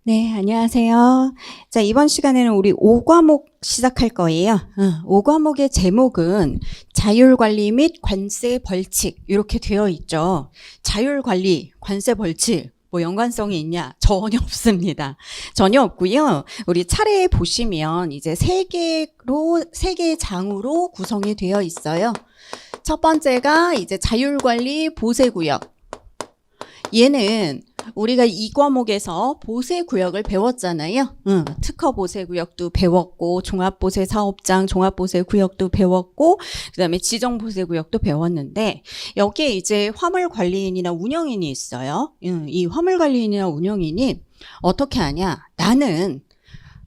네, 안녕하세요. 자, 이번 시간에는 우리 5과목 시작할 거예요. 5과목의 제목은 자율관리 및 관세 벌칙 이렇게 되어 있죠. 자율관리, 관세 벌칙 뭐 연관성이 있냐? 전혀 없습니다. 전혀 없고요. 우리 차례에 보시면 이제 세 개의 장으로 구성이 되어 있어요. 첫 번째가 이제 자율관리 보세구역. 얘는 우리가 이 과목에서 보세구역을 배웠잖아요. 특허 보세구역도 배웠고 종합보세사업장 종합보세구역도 배웠고 그다음에 지정보세구역도 배웠는데 여기에 이제 화물관리인이나 운영인이 있어요. 이 화물관리인이나 운영인이 어떻게 하냐? 나는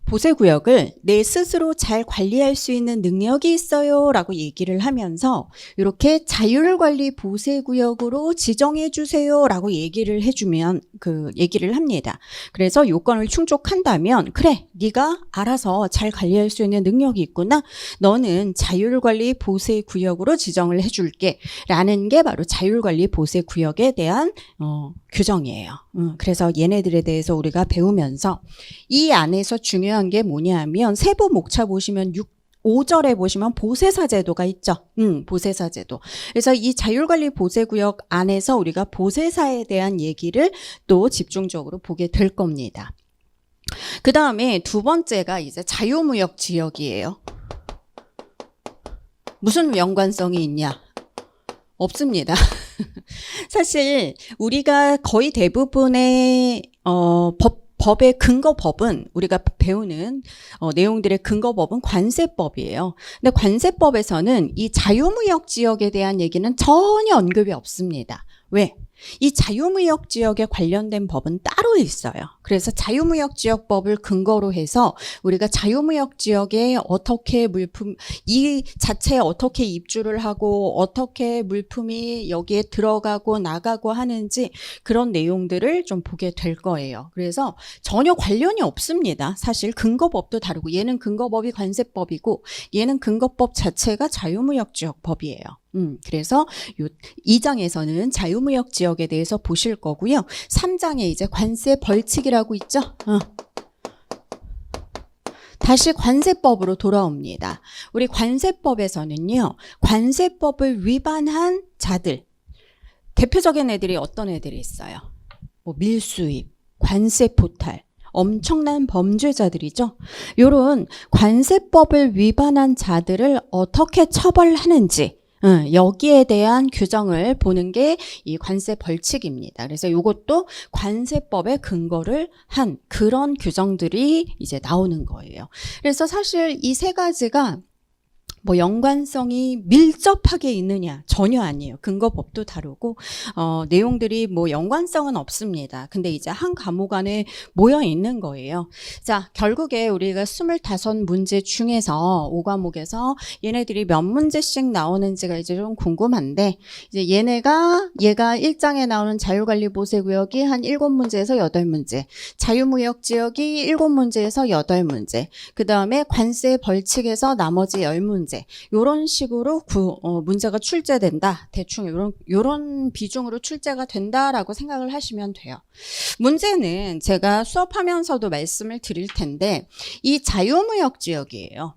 보세구역을 내 스스로 잘 관리할 수 있는 능력이 있어요 라고 얘기를 하면서 이렇게 자율관리 보세구역으로 지정해 주세요 라고 얘기를 해주면 얘기를 합니다. 그래서 요건을 충족한다면 그래 네가 알아서 잘 관리할 수 있는 능력이 있구나, 너는 자율관리 보세구역으로 지정을 해줄게 라는 게 바로 자율관리 보세구역에 대한 규정이에요. 그래서 얘네들에 대해서 우리가 배우면서 이 안에서 중요한 게 뭐냐면 세부 목차 보시면 5절에 보시면 보세사 제도가 있죠. 보세사 제도. 그래서 이 자율관리 보세구역 안에서 우리가 보세사에 대한 얘기를 또 집중적으로 보게 될 겁니다. 그 다음에 두 번째가 이제 자유무역 지역이에요. 무슨 연관성이 있냐? 없습니다. 사실 우리가 거의 대부분의 법의 근거법은 우리가 배우는 내용들의 근거법은 관세법이에요. 근데 관세법에서는 이 자유무역 지역에 대한 얘기는 전혀 언급이 없습니다. 왜? 이 자유무역 지역에 관련된 법은 따로 있어요. 그래서 자유무역지역법을 근거로 해서 우리가 자유무역 지역에 어떻게 이 자체에 어떻게 입주를 하고 어떻게 물품이 여기에 들어가고 나가고 하는지 그런 내용들을 좀 보게 될 거예요. 그래서 전혀 관련이 없습니다. 사실 근거법도 다르고 얘는 근거법이 관세법이고 얘는 근거법 자체가 자유무역지역법이에요. 그래서 2장에서는 자유무역 지역에 대해서 보실 거고요. 3장에 이제 관세 벌칙이라고 있죠. 다시 관세법으로 돌아옵니다. 우리 관세법에서는요. 관세법을 위반한 자들, 대표적인 애들이 어떤 애들이 있어요? 뭐 밀수입, 관세 포탈, 엄청난 범죄자들이죠. 요런 관세법을 위반한 자들을 어떻게 처벌하는지 여기에 대한 규정을 보는 게 이 관세 벌칙입니다. 그래서 이것도 관세법에 근거를 한 그런 규정들이 이제 나오는 거예요. 그래서 사실 이 세 가지가 뭐 연관성이 밀접하게 있느냐? 전혀 아니에요. 근거법도 다르고 내용들이 뭐 연관성은 없습니다. 근데 이제 한 과목 안에 모여 있는 거예요. 자, 결국에 우리가 25문제 중에서 5과목에서 얘네들이 몇 문제씩 나오는지가 이제 좀 궁금한데 이제 얘가 1장에 나오는 자율관리 보세구역이 한 7문제에서 8문제, 자유무역 지역이 7문제에서 8문제, 그 다음에 관세 벌칙에서 나머지 10문제 이런 식으로 문제가 출제된다. 대충 이런 비중으로 출제가 된다라고 생각을 하시면 돼요. 문제는 제가 수업하면서도 말씀을 드릴 텐데 이 자유무역 지역이에요.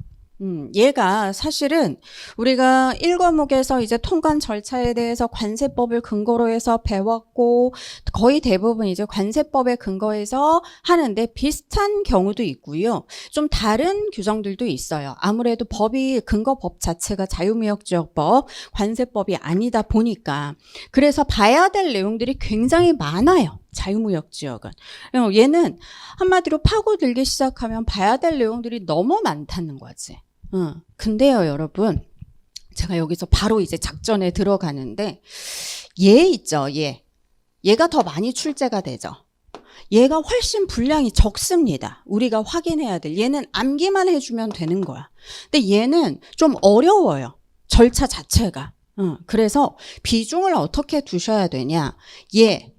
얘가 사실은 우리가 1과목에서 이제 통관 절차에 대해서 관세법을 근거로 해서 배웠고 거의 대부분 이제 관세법에 근거해서 하는데 비슷한 경우도 있고요. 좀 다른 규정들도 있어요. 아무래도 법이 근거법 자체가 자유무역지역법, 관세법이 아니다 보니까 그래서 봐야 될 내용들이 굉장히 많아요. 자유무역지역은. 얘는 한마디로 파고들기 시작하면 봐야 될 내용들이 너무 많다는 거지. 근데요, 여러분. 제가 여기서 바로 이제 작전에 들어가는데, 얘 있죠, 얘. 얘가 더 많이 출제가 되죠. 얘가 훨씬 분량이 적습니다. 우리가 확인해야 될. 얘는 암기만 해주면 되는 거야. 근데 얘는 좀 어려워요. 절차 자체가. 그래서 비중을 어떻게 두셔야 되냐. 얘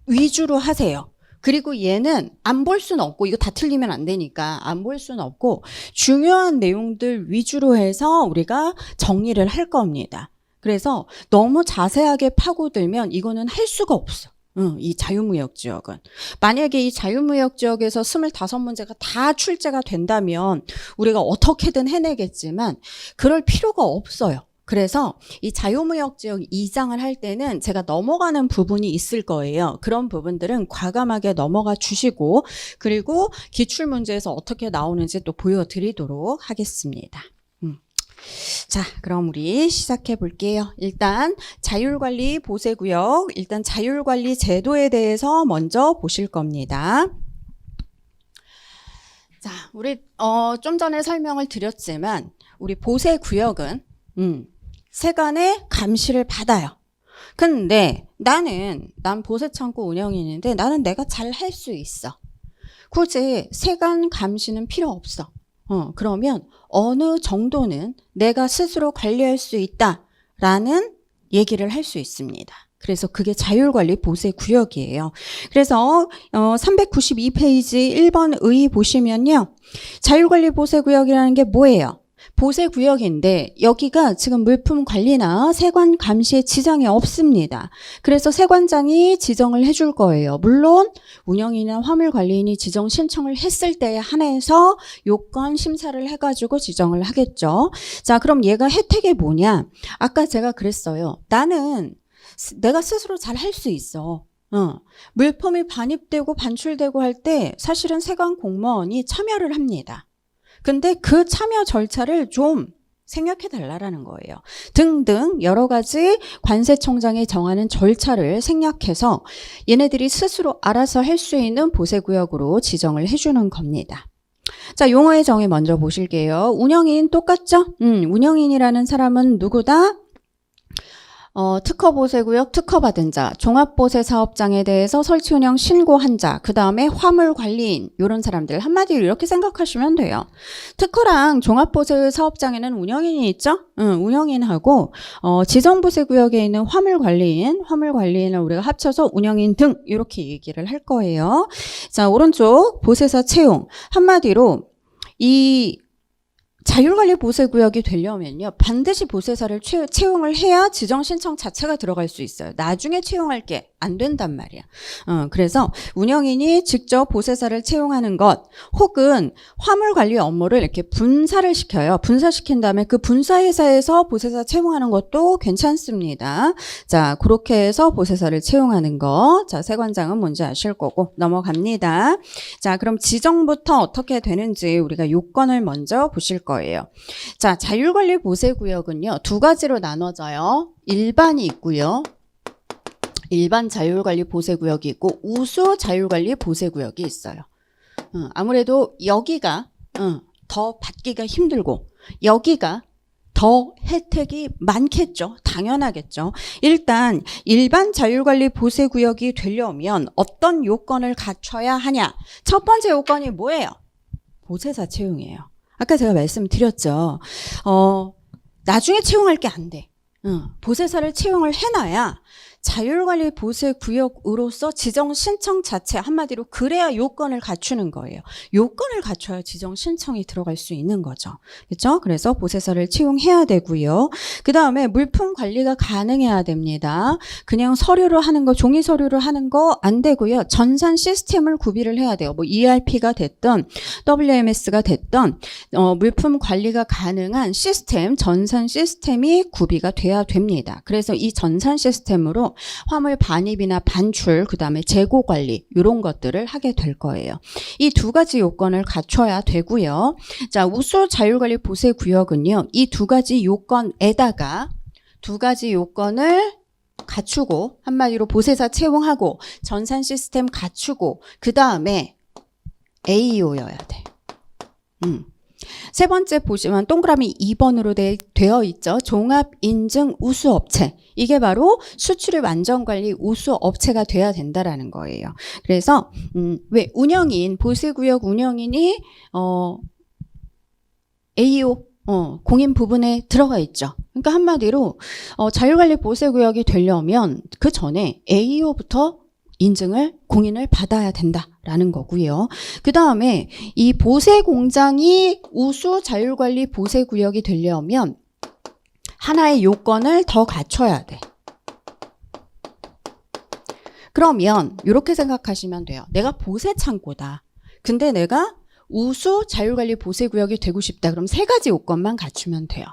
위주로 하세요. 그리고 얘는 안 볼 수는 없고 이거 다 틀리면 안 되니까 안 볼 수는 없고 중요한 내용들 위주로 해서 우리가 정리를 할 겁니다. 그래서 너무 자세하게 파고들면 이거는 할 수가 없어. 이 자유무역지역은. 만약에 이 자유무역지역에서 25문제가 다 출제가 된다면 우리가 어떻게든 해내겠지만 그럴 필요가 없어요. 그래서 이 자유무역지역 2장을 할 때는 제가 넘어가는 부분이 있을 거예요. 그런 부분들은 과감하게 넘어가 주시고 그리고 기출문제에서 어떻게 나오는지 또 보여드리도록 하겠습니다. 자, 그럼 우리 시작해 볼게요. 일단 자율관리 보세구역, 일단 자율관리 제도에 대해서 먼저 보실 겁니다. 자, 우리 좀 전에 설명을 드렸지만 우리 보세구역은 세관의 감시를 받아요. 근데 난 보세창고 운영인인데 나는 내가 잘 할 수 있어. 굳이 세관 감시는 필요 없어. 그러면 어느 정도는 내가 스스로 관리할 수 있다라는 얘기를 할 수 있습니다. 그래서 그게 자율관리 보세구역이에요. 그래서 392페이지 1번 의 보시면요. 자율관리 보세구역이라는 게 뭐예요? 보세구역인데 여기가 지금 물품 관리나 세관 감시에 지장이 없습니다. 그래서 세관장이 지정을 해줄 거예요. 물론 운영이나 화물관리인이 지정 신청을 했을 때에 한해서 요건 심사를 해가지고 지정을 하겠죠. 자, 그럼 얘가 혜택이 뭐냐? 아까 제가 그랬어요. 나는 내가 스스로 잘 할 수 있어. 물품이 반입되고 반출되고 할 때 사실은 세관 공무원이 참여를 합니다. 근데 그 참여 절차를 좀 생략해 달라라는 거예요. 등등 여러 가지 관세청장이 정하는 절차를 생략해서 얘네들이 스스로 알아서 할 수 있는 보세구역으로 지정을 해주는 겁니다. 자, 용어의 정의 먼저 보실게요. 운영인 똑같죠? 운영인이라는 사람은 누구다? 특허보세구역 특허받은 자, 종합보세사업장에 대해서 설치 운영 신고한 자, 그 다음에 화물관리인 이런 사람들 한마디로 이렇게 생각하시면 돼요. 특허랑 종합보세사업장에는 운영인이 있죠? 운영인하고 지정보세구역에 있는 화물관리인을 우리가 합쳐서 운영인 등 이렇게 얘기를 할 거예요. 자, 오른쪽 보세사 채용 한마디로 이 자율관리 보세구역이 되려면요. 반드시 보세사를 채용을 해야 지정 신청 자체가 들어갈 수 있어요. 나중에 채용할 게 안 된단 말이야. 그래서 운영인이 직접 보세사를 채용하는 것 혹은 화물관리 업무를 이렇게 분사를 시켜요. 분사시킨 다음에 그 분사회사에서 보세사 채용하는 것도 괜찮습니다. 자, 그렇게 해서 보세사를 채용하는 거. 자, 세관장은 뭔지 아실 거고 넘어갑니다. 자, 그럼 지정부터 어떻게 되는지 우리가 요건을 먼저 보실 거예요. 자, 자율관리 보세구역은요. 두 가지로 나눠져요. 일반이 있고요. 일반 자율관리 보세구역이 있고 우수 자율관리 보세구역이 있어요. 아무래도 여기가 더 받기가 힘들고 여기가 더 혜택이 많겠죠. 당연하겠죠. 일단 일반 자율관리 보세구역이 되려면 어떤 요건을 갖춰야 하냐. 첫 번째 요건이 뭐예요? 보세사 채용이에요. 아까 제가 말씀드렸죠. 나중에 채용할 게 안 돼. 보세사를 채용을 해놔야 자율관리 보세구역으로서 지정 신청 자체 한마디로 그래야 요건을 갖추는 거예요. 요건을 갖춰야 지정 신청이 들어갈 수 있는 거죠. 그렇죠? 그래서 보세사를 채용해야 되고요. 그 다음에 물품 관리가 가능해야 됩니다. 그냥 서류로 하는 거, 종이 서류로 하는 거 안 되고요. 전산 시스템을 구비를 해야 돼요. 뭐 ERP가 됐든 WMS가 됐든 물품 관리가 가능한 시스템, 전산 시스템이 구비가 돼야 됩니다. 그래서 이 전산 시스템으로 화물 반입이나 반출, 그 다음에 재고 관리 이런 것들을 하게 될 거예요. 이 두 가지 요건을 갖춰야 되고요. 자, 우수 자율관리 보세구역은요. 이 두 가지 요건에다가 두 가지 요건을 갖추고 한마디로 보세사 채용하고 전산 시스템 갖추고 그 다음에 AO여야 돼. 세 번째 보시면 동그라미 2번으로 되어 있죠. 종합인증 우수업체. 이게 바로 수출입 안전관리 우수업체가 돼야 된다라는 거예요. 그래서 왜 운영인, 보세구역 운영인이 AO 공인 부분에 들어가 있죠. 그러니까 한마디로 자율관리 보세구역이 되려면 그 전에 AO부터 인증을 공인을 받아야 된다라는 거고요. 그 다음에 이 보세공장이 우수 자율관리 보세구역이 되려면 하나의 요건을 더 갖춰야 돼. 그러면 이렇게 생각하시면 돼요. 내가 보세 창고다. 근데 내가 우수 자율관리 보세 구역이 되고 싶다. 그럼 세 가지 요건만 갖추면 돼요.